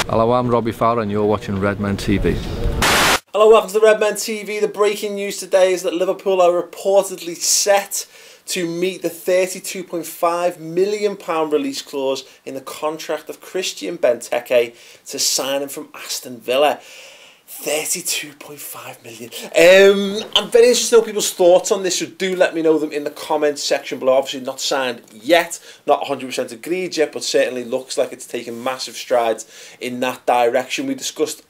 Hello, I'm Robbie Fowler and you're watching Redmen TV. Hello, welcome to the Redmen TV. The breaking news today is that Liverpool are reportedly set to meet the £32.5 million release clause in the contract of Christian Benteke to sign him from Aston Villa. 32.5 million. I'm very interested to know people's thoughts on this, so do let me know them in the comments section below. Obviously not signed yet, not 100% agreed yet, but certainly looks like it's taking massive strides in that direction. We've discussed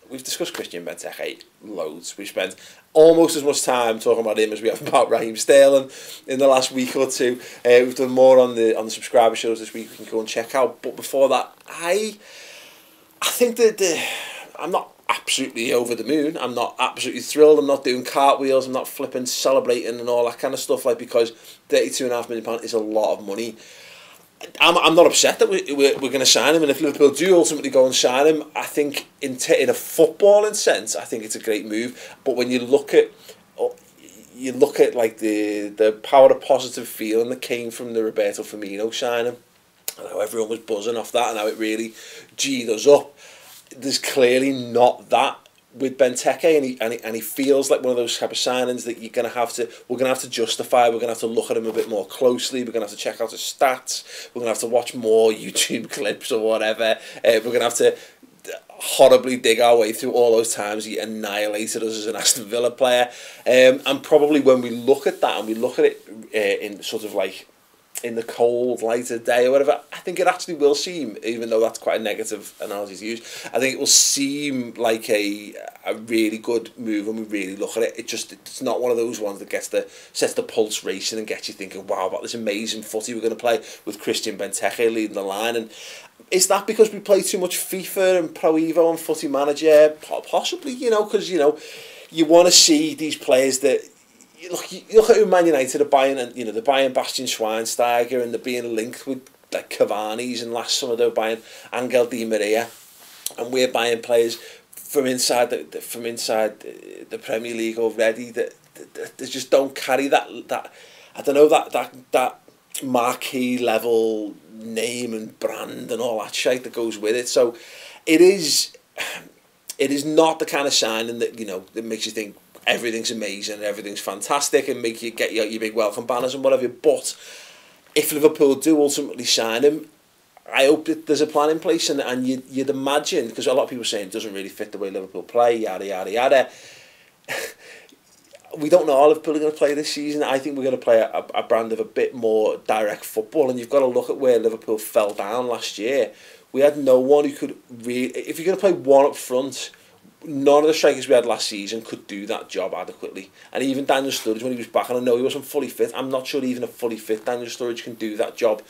Christian Benteke loads. We've spent almost as much time talking about him as we have about Raheem Sterling in the last week or two. We've done more on the subscriber shows this week. We can go and check out. But before that, I think that I'm not absolutely over the moon. I'm not absolutely thrilled. I'm not doing cartwheels. I'm not flipping, celebrating and all that kind of stuff, like, because £32.5 million is a lot of money. I'm not upset that we're going to sign him, and if Liverpool do ultimately go and sign him, I think in a footballing sense, I think it's a great move. But when you look at like the power of positive feeling that came from the Roberto Firmino signing, and how everyone was buzzing off that, and how it really G'd us up, there's clearly not that with Benteke, and he feels like one of those type of signings that we're going to have to justify. We're going to have to look at him a bit more closely. We're going to have to check out his stats. We're going to have to watch more YouTube clips or whatever. We're going to have to horribly dig our way through all those times he annihilated us as an Aston Villa player. And probably when we look at that and we look at it in sort of like in the cold light of day or whatever, I think it actually will seem, even though that's quite a negative analogy to use, I think it will seem like a really good move when we really look at it. It's not one of those ones that sets the pulse racing and gets you thinking, wow, about this amazing footy we're going to play with Christian Benteke leading the line. And is that because we play too much FIFA and Pro Evo and Footy Manager? Possibly, because you want to see these players that you look at who Man United are buying, and they're buying Bastian Schweinsteiger, and they're being linked with like Cavani's, and last summer they were buying Angel Di Maria, and we're buying players from inside the Premier League already that just don't carry that I don't know, that marquee level name and brand and all that shit that goes with it. So it is not the kind of signing that that makes you think everything's amazing and everything's fantastic and make you get your big welcome banners and whatever. But if Liverpool do ultimately sign him, I hope that there's a plan in place, and you'd imagine, because a lot of people are saying it doesn't really fit the way Liverpool play, yada yada yada. We don't know how Liverpool are going to play this season. I think we're going to play a brand of a bit more direct football, and you've got to look at where Liverpool fell down last year. We had no one who could really, if you're going to play one up front, none of the strikers we had last season could do that job adequately. And even Daniel Sturridge, when he was back, and I know he wasn't fully fit, I'm not sure even a fully fit Daniel Sturridge can do that job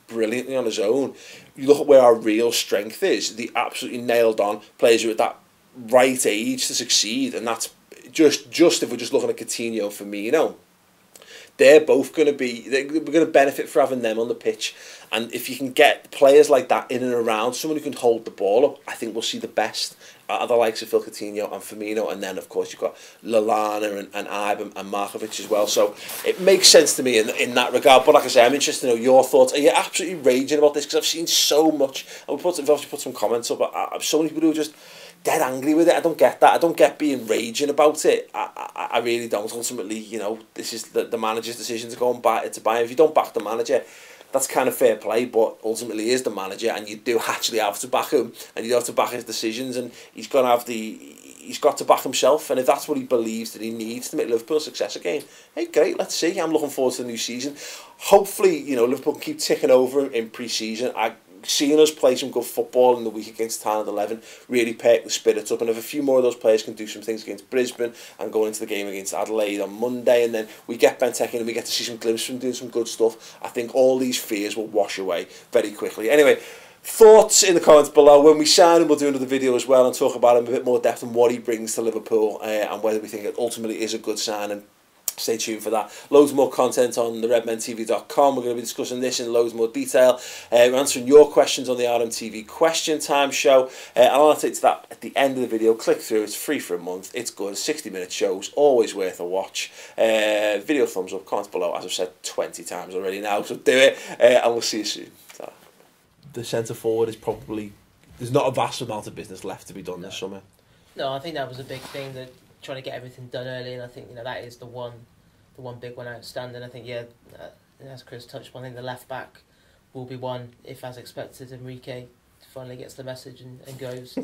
brilliantly on his own. You look at where our real strength is, the absolutely nailed on players who are at that right age to succeed, and that's just if we're just looking at Coutinho and Firmino, they're both going to we're going to benefit from having them on the pitch. And if you can get players like that in and around, someone who can hold the ball up, I think we'll see the best out of the likes of Phil Coutinho and Firmino. And then, of course, you've got Lallana and Ibe and Markovic as well. So it makes sense to me in that regard. But like I say, I'm interested to know your thoughts. Are you absolutely raging about this? Because I've seen so much. And we've obviously put some comments up. So many people who are just dead angry with it. I don't get that. I don't get being raging about it. I really don't. Ultimately, this is the manager's decision to go and buy. If you don't back the manager, that's kind of fair play, but ultimately he is the manager, and you do actually have to back him, and you have to back his decisions, and he's got to back himself. And if that's what he believes that he needs to make Liverpool a success again, hey, great, let's see. I'm looking forward to the new season. Hopefully, Liverpool can keep ticking over in pre-season. Seeing us play some good football in the week against Town 11 really perk the spirits up, and if a few more of those players can do some things against Brisbane and go into the game against Adelaide on Monday, and then we get Benteke and we get to see some glimpses from doing some good stuff, I think all these fears will wash away very quickly. Anyway, thoughts in the comments below. When we sign him, we'll do another video as well and talk about him a bit more depth and what he brings to Liverpool, and whether we think it ultimately is a good signing. Stay tuned for that. Loads more content on the redmentv.com. We're going to be discussing this in loads more detail. We're answering your questions on the RMTV Question Time show. I'll answer to that at the end of the video. Click through. It's free for a month. It's good. 60-minute shows. Always worth a watch. Video thumbs up. Comments below. As I've said 20 times already now. So do it. And we'll see you soon. The centre forward is probably there's not a vast amount of business left to be done this summer. No, I think that was a big thing, that trying to get everything done early, and I think that is the one big one outstanding. I think as Chris touched upon, I think the left back will be one if, as expected, Enrique finally gets the message and goes.